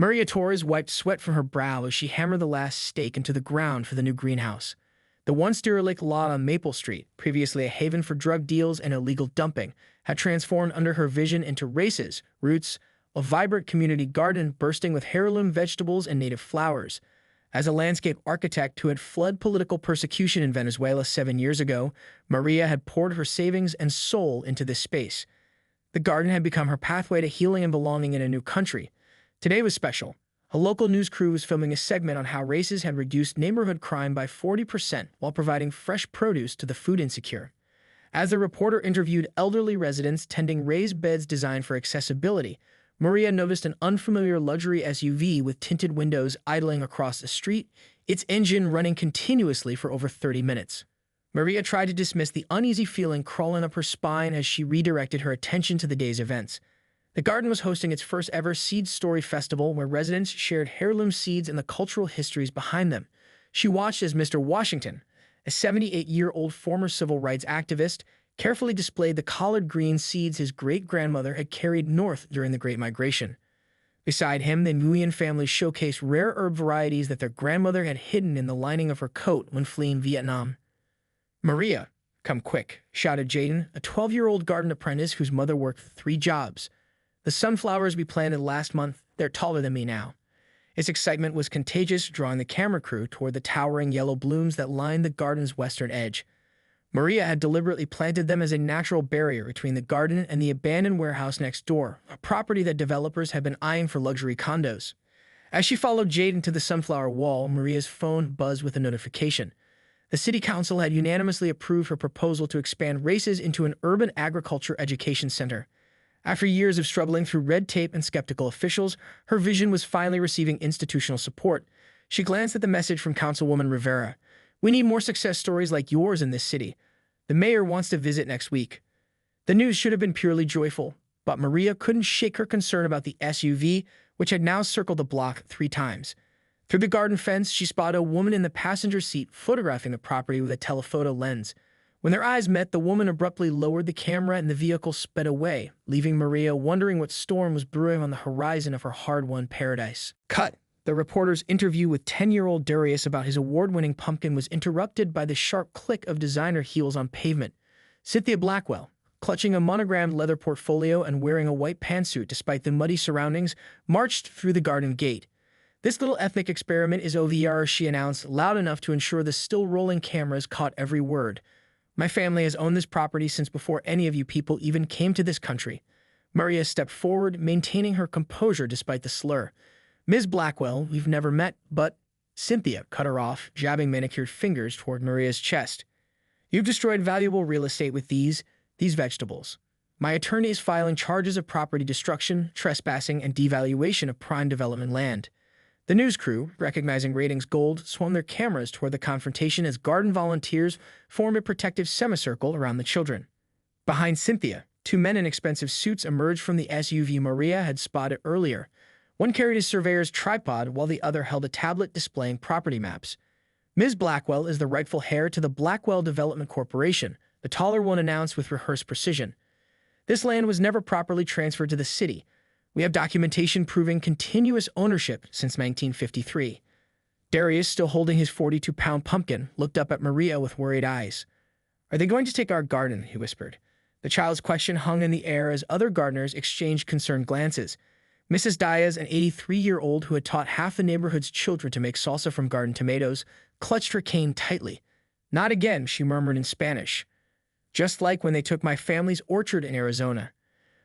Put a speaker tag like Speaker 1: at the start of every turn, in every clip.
Speaker 1: Maria Torres wiped sweat from her brow as she hammered the last stake into the ground for the new greenhouse. The once derelict lot on Maple Street, previously a haven for drug deals and illegal dumping, had transformed under her vision into races, roots, a vibrant community garden bursting with heirloom vegetables and native flowers. As a landscape architect who had fled political persecution in Venezuela 7 years ago, Maria had poured her savings and soul into this space. The garden had become her pathway to healing and belonging in a new country. Today was special. A local news crew was filming a segment on how races had reduced neighborhood crime by 40% while providing fresh produce to the food insecure. As the reporter interviewed elderly residents tending raised beds designed for accessibility, Maria noticed an unfamiliar luxury SUV with tinted windows idling across the street, its engine running continuously for over 30 minutes. Maria tried to dismiss the uneasy feeling crawling up her spine as she redirected her attention to the day's events. The garden was hosting its first ever Seed Story Festival where residents shared heirloom seeds and the cultural histories behind them. She watched as Mr. Washington, a 78-year-old former civil rights activist, carefully displayed the collard green seeds his great-grandmother had carried north during the Great Migration. Beside him, the Nguyen family showcased rare herb varieties that their grandmother had hidden in the lining of her coat when fleeing Vietnam. "Maria, come quick," shouted Jaden, a 12-year-old garden apprentice whose mother worked 3 jobs. "The sunflowers we planted last month, they're taller than me now." Its excitement was contagious, drawing the camera crew toward the towering yellow blooms that lined the garden's western edge. Maria had deliberately planted them as a natural barrier between the garden and the abandoned warehouse next door, a property that developers had been eyeing for luxury condos. As she followed Jaden to the sunflower wall, Maria's phone buzzed with a notification. The city council had unanimously approved her proposal to expand races into an urban agriculture education center. After years of struggling through red tape and skeptical officials, her vision was finally receiving institutional support. She glanced at the message from Councilwoman Rivera. "We need more success stories like yours in this city. The mayor wants to visit next week." The news should have been purely joyful, but Maria couldn't shake her concern about the SUV, which had now circled the block 3 times. Through the garden fence, she spotted a woman in the passenger seat photographing the property with a telephoto lens. When their eyes met, the woman abruptly lowered the camera and the vehicle sped away, leaving Maria wondering what storm was brewing on the horizon of her hard-won paradise. Cut. The reporter's interview with 10-year-old Darius about his award-winning pumpkin was interrupted by the sharp click of designer heels on pavement. Cynthia Blackwell, clutching a monogrammed leather portfolio and wearing a white pantsuit despite the muddy surroundings, marched through the garden gate. "This little ethnic experiment is OVR," she announced, loud enough to ensure the still-rolling cameras caught every word. "My family has owned this property since before any of you people even came to this country." Maria stepped forward, maintaining her composure despite the slur. "Ms. Blackwell, we've never met, but—" Cynthia cut her off, jabbing manicured fingers toward Maria's chest. "You've destroyed valuable real estate with these vegetables. My attorney is filing charges of property destruction, trespassing, and devaluation of prime development land." The news crew, recognizing ratings gold, swung their cameras toward the confrontation as garden volunteers formed a protective semicircle around the children. Behind Cynthia, 2 men in expensive suits emerged from the SUV Maria had spotted earlier. One carried a surveyor's tripod while the other held a tablet displaying property maps. "Ms. Blackwell is the rightful heir to the Blackwell Development Corporation," the taller one announced with rehearsed precision. "This land was never properly transferred to the city. We have documentation proving continuous ownership since 1953. Darius, still holding his 42-pound pumpkin, looked up at Maria with worried eyes. "Are they going to take our garden?" he whispered. The child's question hung in the air as other gardeners exchanged concerned glances. Mrs. Diaz, an 83-year-old who had taught half the neighborhood's children to make salsa from garden tomatoes, clutched her cane tightly. "Not again," she murmured in Spanish. "Just like when they took my family's orchard in Arizona."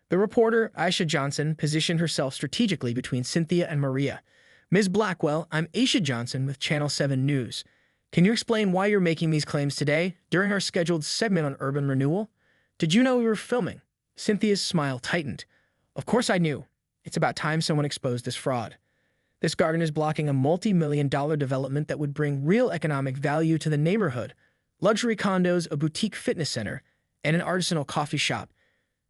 Speaker 1: The reporter, Aisha Johnson, positioned herself strategically between Cynthia and Maria. "Ms. Blackwell, I'm Aisha Johnson with Channel 7 News. Can you explain why you're making these claims today, during our scheduled segment on urban renewal? Did you know we were filming?" Cynthia's smile tightened. "Of course I knew. It's about time someone exposed this fraud. This garden is blocking a multi-million-dollar development that would bring real economic value to the neighborhood. Luxury condos, a boutique fitness center, and an artisanal coffee shop."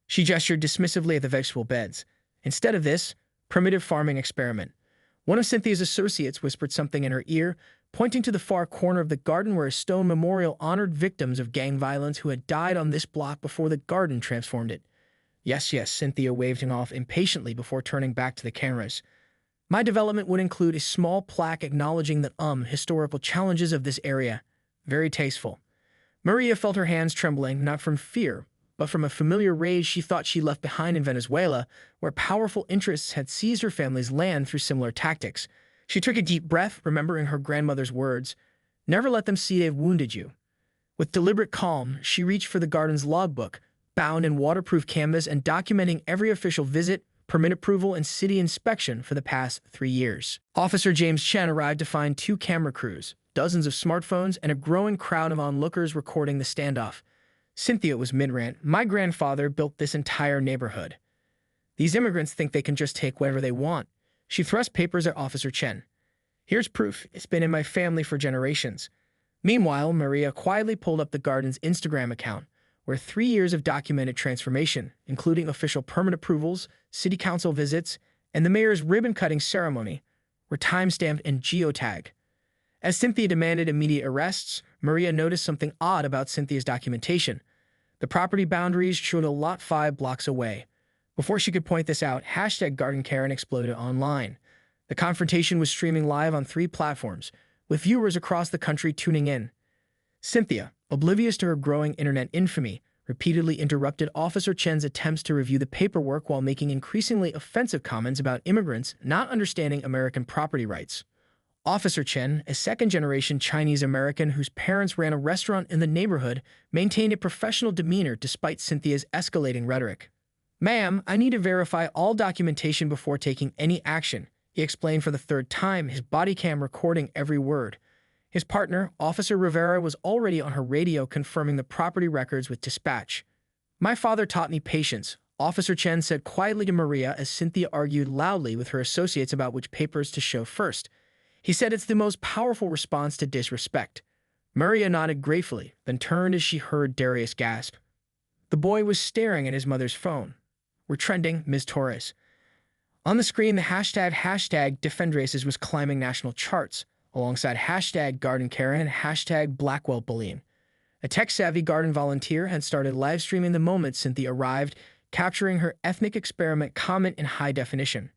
Speaker 1: She gestured dismissively at the vegetable beds. "Instead of this, primitive farming experiment." One of Cynthia's associates whispered something in her ear, pointing to the far corner of the garden where a stone memorial honored victims of gang violence who had died on this block before the garden transformed it. Yes, Cynthia waved him off impatiently before turning back to the cameras. My development would include a small plaque acknowledging the historical challenges of this area. Very tasteful. Maria felt her hands trembling, not from fear, but from a familiar rage she thought she left behind in Venezuela, where powerful interests had seized her family's land through similar tactics. She took a deep breath, remembering her grandmother's words, "Never let them see they've wounded you." With deliberate calm, she reached for the garden's logbook, bound in waterproof canvas and documenting every official visit, permit approval, and city inspection for the past 3 years. Officer James Chen arrived to find 2 camera crews, dozens of smartphones, and a growing crowd of onlookers recording the standoff. Cynthia was mid-rant. "My grandfather built this entire neighborhood. These immigrants think they can just take whatever they want." She thrust papers at Officer Chen. "Here's proof. It's been in my family for generations." Meanwhile, Maria quietly pulled up the garden's Instagram account, where 3 years of documented transformation, including official permit approvals, city council visits, and the mayor's ribbon-cutting ceremony, were time-stamped and geotagged. As Cynthia demanded immediate arrests, Maria noticed something odd about Cynthia's documentation. The property boundaries showed a lot 5 blocks away. Before she could point this out, #GardenKaren exploded online. The confrontation was streaming live on 3 platforms, with viewers across the country tuning in. Cynthia, oblivious to her growing internet infamy, repeatedly interrupted Officer Chen's attempts to review the paperwork while making increasingly offensive comments about immigrants not understanding American property rights. Officer Chen, a second-generation Chinese-American whose parents ran a restaurant in the neighborhood, maintained a professional demeanor despite Cynthia's escalating rhetoric. "Ma'am, I need to verify all documentation before taking any action," he explained for the 3rd time, his body cam recording every word. His partner, Officer Rivera, was already on her radio confirming the property records with dispatch. "My father taught me patience," Officer Chen said quietly to Maria as Cynthia argued loudly with her associates about which papers to show first. He said it's the most powerful response to disrespect. Maria nodded gratefully, then turned as she heard Darius gasp. The boy was staring at his mother's phone. "We're trending, Ms. Torres." On the screen, the hashtag #DefendRaces was climbing national charts, alongside #GardenKaren and #BlackwellBullying. A tech-savvy garden volunteer had started live-streaming the moment Cynthia arrived, capturing her ethnic experiment comment in high definition.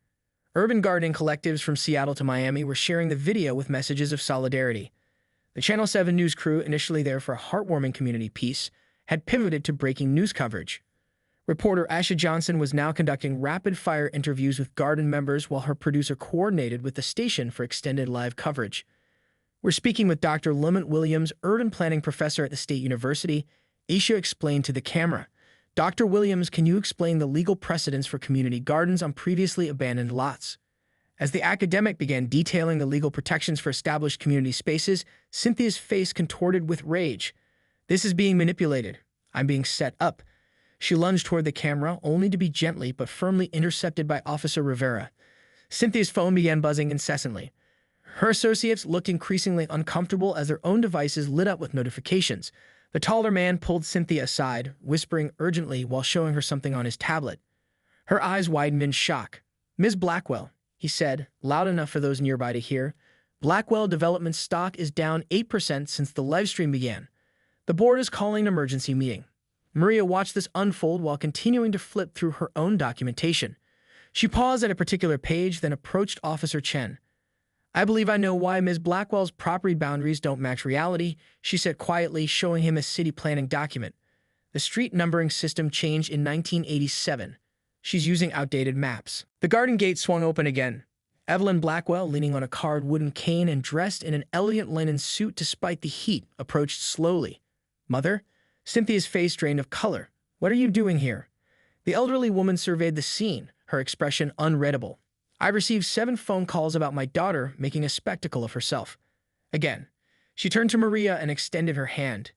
Speaker 1: Urban gardening collectives from Seattle to Miami were sharing the video with messages of solidarity. The Channel 7 news crew, initially there for a heartwarming community piece, had pivoted to breaking news coverage. Reporter Asha Johnson was now conducting rapid-fire interviews with garden members while her producer coordinated with the station for extended live coverage. "We're speaking with Dr. Lamont Williams, urban planning professor at the State University," Asha explained to the camera. "Dr. Williams, can you explain the legal precedents for community gardens on previously abandoned lots?" As the academic began detailing the legal protections for established community spaces, Cynthia's face contorted with rage. "This is being manipulated. I'm being set up." She lunged toward the camera, only to be gently but firmly intercepted by Officer Rivera. Cynthia's phone began buzzing incessantly. Her associates looked increasingly uncomfortable as their own devices lit up with notifications. The taller man pulled Cynthia aside, whispering urgently while showing her something on his tablet. Her eyes widened in shock. "Ms. Blackwell," he said, loud enough for those nearby to hear, "Blackwell Development stock is down 8% since the livestream began. The board is calling an emergency meeting." Maria watched this unfold while continuing to flip through her own documentation. She paused at a particular page, then approached Officer Chen. "I believe I know why Ms. Blackwell's property boundaries don't match reality," she said quietly, showing him a city planning document. "The street numbering system changed in 1987. She's using outdated maps." The garden gate swung open again. Evelyn Blackwell, leaning on a carved wooden cane and dressed in an elegant linen suit despite the heat, approached slowly. "Mother?" Cynthia's face drained of color. "What are you doing here?" The elderly woman surveyed the scene, her expression unreadable. "I received 7 phone calls about my daughter making a spectacle of herself." Again, she turned to Maria and extended her hand.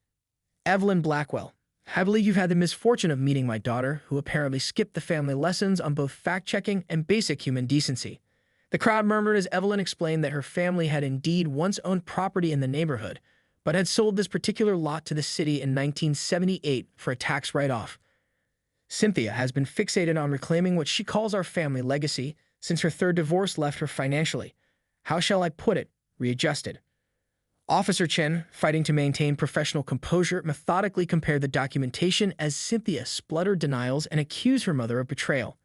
Speaker 1: "Evelyn Blackwell, I believe you've had the misfortune of meeting my daughter, who apparently skipped the family lessons on both fact-checking and basic human decency." The crowd murmured as Evelyn explained that her family had indeed once owned property in the neighborhood, but had sold this particular lot to the city in 1978 for a tax write-off. "Cynthia has been fixated on reclaiming what she calls our family legacy since her 3rd divorce left her financially. How shall I put it? Readjusted." Officer Chen, fighting to maintain professional composure, methodically compared the documentation as Cynthia spluttered denials and accused her mother of betrayal.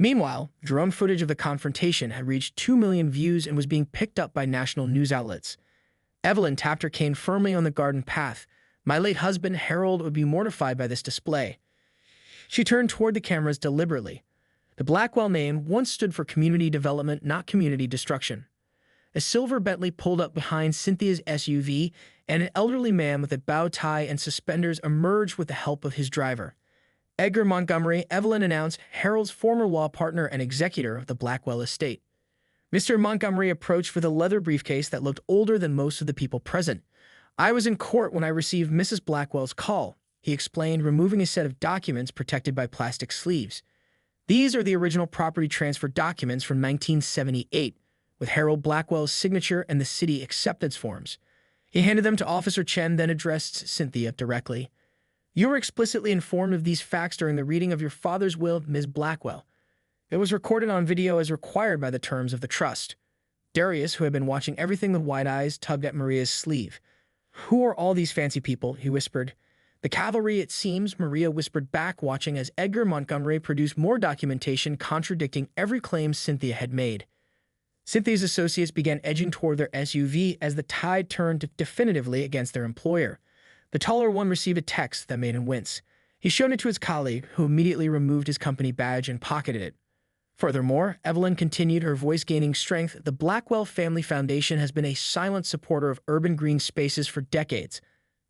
Speaker 1: Meanwhile, drone footage of the confrontation had reached 2 million views and was being picked up by national news outlets. Evelyn tapped her cane firmly on the garden path. My late husband, Harold, would be mortified by this display. She turned toward the cameras deliberately. The Blackwell name once stood for community development, not community destruction. A silver Bentley pulled up behind Cynthia's SUV, and an elderly man with a bow tie and suspenders emerged with the help of his driver. Edgar Montgomery, Evelyn announced, Harold's former law partner and executor of the Blackwell estate. Mr. Montgomery approached with a leather briefcase that looked older than most of the people present. I was in court when I received Mrs. Blackwell's call, he explained, removing a set of documents protected by plastic sleeves. These are the original property transfer documents from 1978, with Harold Blackwell's signature and the city acceptance forms. He handed them to Officer Chen, then addressed Cynthia directly. You were explicitly informed of these facts during the reading of your father's will, Ms. Blackwell. It was recorded on video as required by the terms of the trust. Darius, who had been watching everything with wide eyes, tugged at Maria's sleeve. Who are all these fancy people? He whispered. The cavalry, it seems, Maria whispered back, watching as Edgar Montgomery produced more documentation contradicting every claim Cynthia had made. Cynthia's associates began edging toward their SUV as the tide turned definitively against their employer. The taller one received a text that made him wince. He showed it to his colleague, who immediately removed his company badge and pocketed it. Furthermore, Evelyn continued, her voice gaining strength, the Blackwell Family Foundation has been a silent supporter of urban green spaces for decades.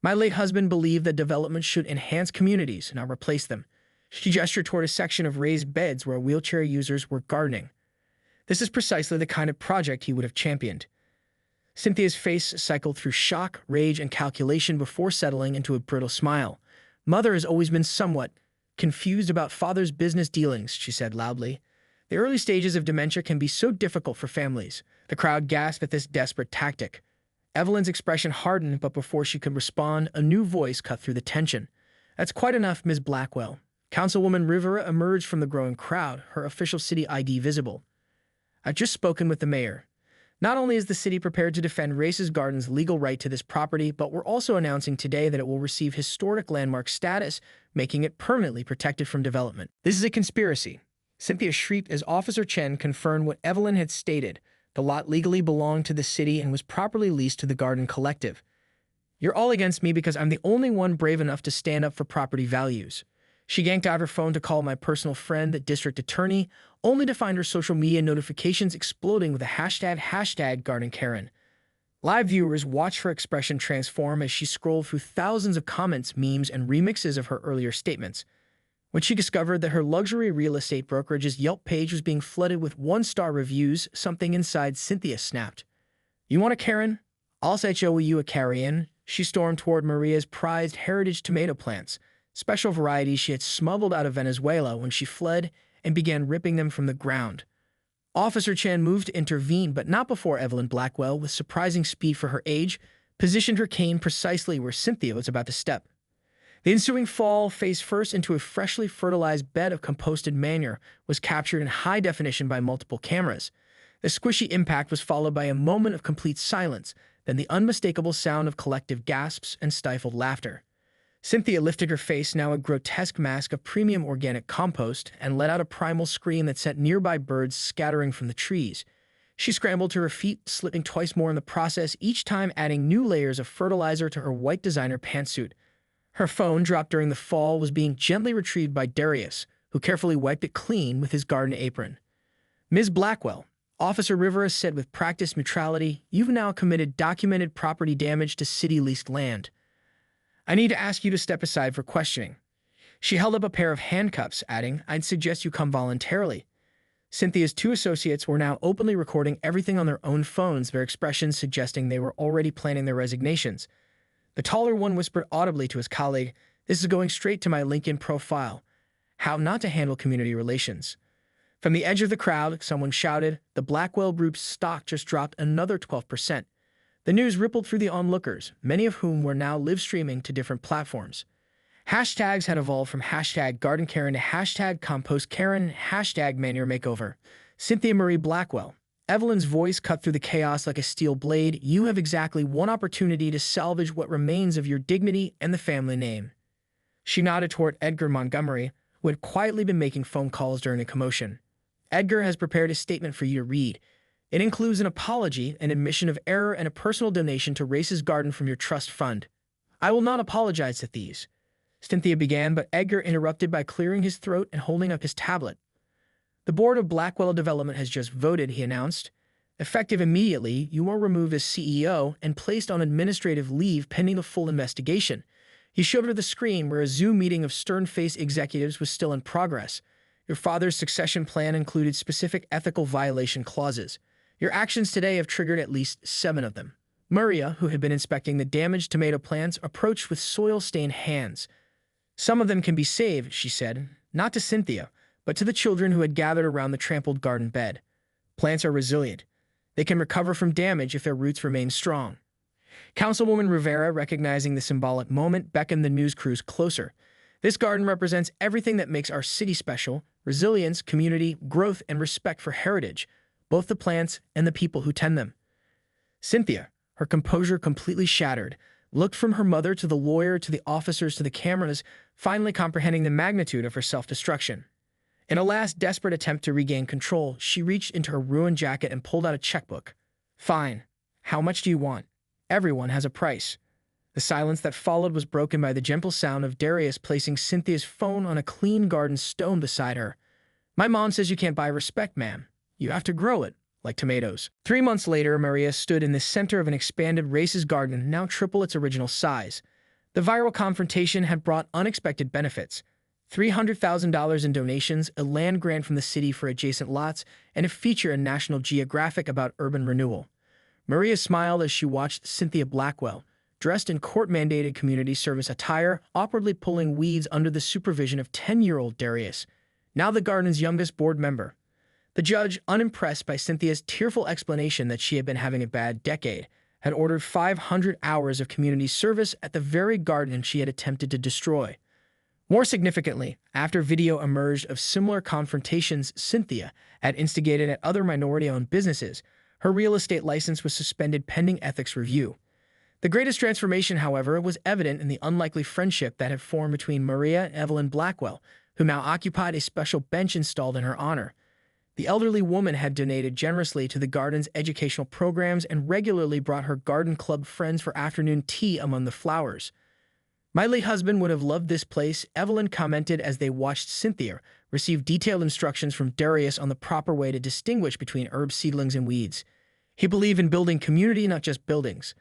Speaker 1: My late husband believed that development should enhance communities, not replace them. She gestured toward a section of raised beds where wheelchair users were gardening. This is precisely the kind of project he would have championed. Cynthia's face cycled through shock, rage, and calculation before settling into a brittle smile. Mother has always been somewhat confused about father's business dealings, she said loudly. The early stages of dementia can be so difficult for families. The crowd gasped at this desperate tactic. Evelyn's expression hardened, but before she could respond, a new voice cut through the tension. That's quite enough, Ms. Blackwell. Councilwoman Rivera emerged from the growing crowd, her official city ID visible. I've just spoken with the mayor. Not only is the city prepared to defend Races Garden's legal right to this property, but we're also announcing today that it will receive historic landmark status, making it permanently protected from development. This is a conspiracy. Cynthia shrieked as Officer Chen confirmed what Evelyn had stated. The lot legally belonged to the city and was properly leased to the Garden Collective. You're all against me because I'm the only one brave enough to stand up for property values. She yanked out her phone to call my personal friend, the district attorney, only to find her social media notifications exploding with a hashtag Garden Karen. Live viewers watched her expression transform as she scrolled through thousands of comments, memes, and remixes of her earlier statements. When she discovered that her luxury real estate brokerage's Yelp page was being flooded with one-star reviews, something inside Cynthia snapped. You want a Karen? I'll set you a carrion. She stormed toward Maria's prized heritage tomato plants, special varieties she had smuggled out of Venezuela when she fled, and began ripping them from the ground. Officer Chen moved to intervene, but not before Evelyn Blackwell, with surprising speed for her age, positioned her cane precisely where Cynthia was about to step. The ensuing fall, face first into a freshly fertilized bed of composted manure, was captured in high definition by multiple cameras. The squishy impact was followed by a moment of complete silence, then the unmistakable sound of collective gasps and stifled laughter. Cynthia lifted her face, now a grotesque mask of premium organic compost, and let out a primal scream that sent nearby birds scattering from the trees. She scrambled to her feet, slipping twice more in the process, each time adding new layers of fertilizer to her white designer pantsuit. Her phone, dropped during the fall, was being gently retrieved by Darius, who carefully wiped it clean with his garden apron. Ms. Blackwell, Officer Rivera said with practiced neutrality, you've now committed documented property damage to city-leased land. I need to ask you to step aside for questioning. She held up a pair of handcuffs, adding, I'd suggest you come voluntarily. Cynthia's two associates were now openly recording everything on their own phones, their expressions suggesting they were already planning their resignations. The taller one whispered audibly to his colleague, this is going straight to my LinkedIn profile. How not to handle community relations. From the edge of the crowd, someone shouted, the Blackwell Group's stock just dropped another 12%. The news rippled through the onlookers, many of whom were now live streaming to different platforms. Hashtags had evolved from hashtag Garden Karen to hashtag Compost Karen, hashtag Manure Makeover. Cynthia Marie Blackwell. Evelyn's voice cut through the chaos like a steel blade. You have exactly one opportunity to salvage what remains of your dignity and the family name. She nodded toward Edgar Montgomery, who had quietly been making phone calls during the commotion. Edgar has prepared a statement for you to read. It includes an apology, an admission of error, and a personal donation to Race's Garden from your trust fund. I will not apologize to these, Cynthia began, but Edgar interrupted by clearing his throat and holding up his tablet. The board of Blackwell Development has just voted, he announced. Effective immediately, you are removed as CEO and placed on administrative leave pending the full investigation. He showed her the screen where a Zoom meeting of stern-faced executives was still in progress. Your father's succession plan included specific ethical violation clauses. Your actions today have triggered at least 7 of them. Maria, who had been inspecting the damaged tomato plants, approached with soil-stained hands. Some of them can be saved, she said, not to Cynthia, but to the children who had gathered around the trampled garden bed. Plants are resilient. They can recover from damage if their roots remain strong. Councilwoman Rivera, recognizing the symbolic moment, beckoned the news crews closer. This garden represents everything that makes our city special: resilience, community, growth, and respect for heritage, both the plants and the people who tend them. Cynthia, her composure completely shattered, looked from her mother to the lawyer to the officers to the cameras, finally comprehending the magnitude of her self-destruction. In a last desperate attempt to regain control, she reached into her ruined jacket and pulled out a checkbook. Fine. How much do you want? Everyone has a price. The silence that followed was broken by the gentle sound of Darius placing Cynthia's phone on a clean garden stone beside her. My mom says you can't buy respect, ma'am. You have to grow it, like tomatoes. 3 months later, Maria stood in the center of an expanded Race's Garden, now triple its original size. The viral confrontation had brought unexpected benefits. $300,000 in donations, a land grant from the city for adjacent lots, and a feature in National Geographic about urban renewal. Maria smiled as she watched Cynthia Blackwell, dressed in court-mandated community service attire, awkwardly pulling weeds under the supervision of 10-year-old Darius, now the garden's youngest board member. The judge, unimpressed by Cynthia's tearful explanation that she had been having a bad decade, had ordered 500 hours of community service at the very garden she had attempted to destroy. More significantly, after video emerged of similar confrontations Cynthia had instigated at other minority-owned businesses, her real estate license was suspended pending ethics review. The greatest transformation, however, was evident in the unlikely friendship that had formed between Maria and Evelyn Blackwell, who now occupied a special bench installed in her honor. The elderly woman had donated generously to the garden's educational programs and regularly brought her garden club friends for afternoon tea among the flowers. My late husband would have loved this place, Evelyn commented as they watched Cynthia receive detailed instructions from Darius on the proper way to distinguish between herb seedlings and weeds. He believed in building community, not just buildings.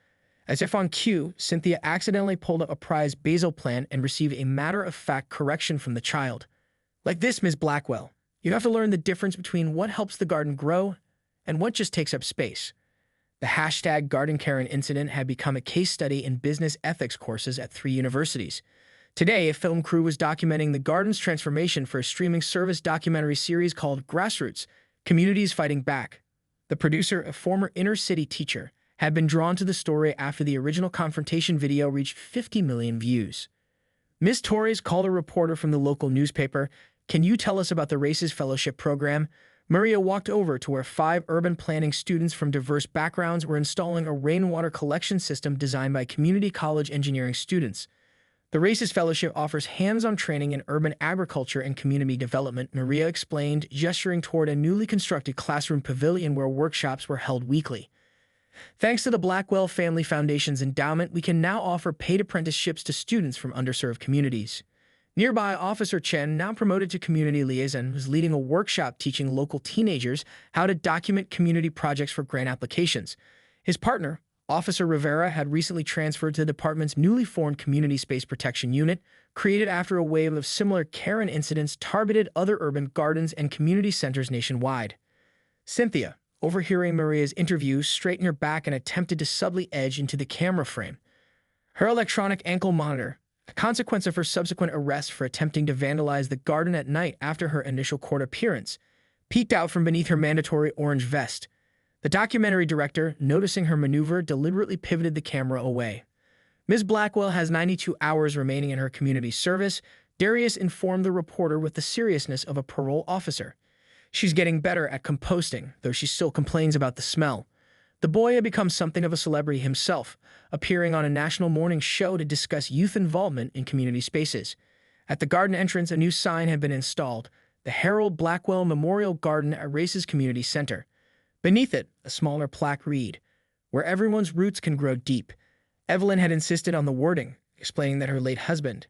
Speaker 1: As if on cue, Cynthia accidentally pulled up a prized basil plant and received a matter-of-fact correction from the child. Like this, Ms. Blackwell, you have to learn the difference between what helps the garden grow and what just takes up space. The hashtag Garden Karen incident had become a case study in business ethics courses at 3 universities. Today, a film crew was documenting the garden's transformation for a streaming service documentary series called Grassroots: Communities Fighting Back. The producer, a former inner-city teacher, had been drawn to the story after the original confrontation video reached 50 million views. Ms. Torres called a reporter from the local newspaper. Can you tell us about the Races Fellowship program? Maria walked over to where 5 urban planning students from diverse backgrounds were installing a rainwater collection system designed by community college engineering students. The Races Fellowship offers hands-on training in urban agriculture and community development, Maria explained, gesturing toward a newly constructed classroom pavilion where workshops were held weekly. Thanks to the Blackwell Family Foundation's endowment, we can now offer paid apprenticeships to students from underserved communities. Nearby, Officer Chen, now promoted to community liaison, was leading a workshop teaching local teenagers how to document community projects for grant applications. His partner, Officer Rivera, had recently transferred to the department's newly formed Community Space Protection Unit, created after a wave of similar Karen incidents targeted other urban gardens and community centers nationwide. Cynthia, overhearing Maria's interview, straightened her back and attempted to subtly edge into the camera frame. Her electronic ankle monitor, a consequence of her subsequent arrest for attempting to vandalize the garden at night after her initial court appearance, peeked out from beneath her mandatory orange vest. The documentary director, noticing her maneuver, deliberately pivoted the camera away. Ms. Blackwell has 92 hours remaining in her community service, Darius informed the reporter with the seriousness of a parole officer. She's getting better at composting, though she still complains about the smell. The boy had become something of a celebrity himself, appearing on a national morning show to discuss youth involvement in community spaces. At the garden entrance, a new sign had been installed. the Harold Blackwell Memorial Garden at Race's Community Center. Beneath it, a smaller plaque read, "Where everyone's roots can grow deep." Evelyn had insisted on the wording, explaining that her late husband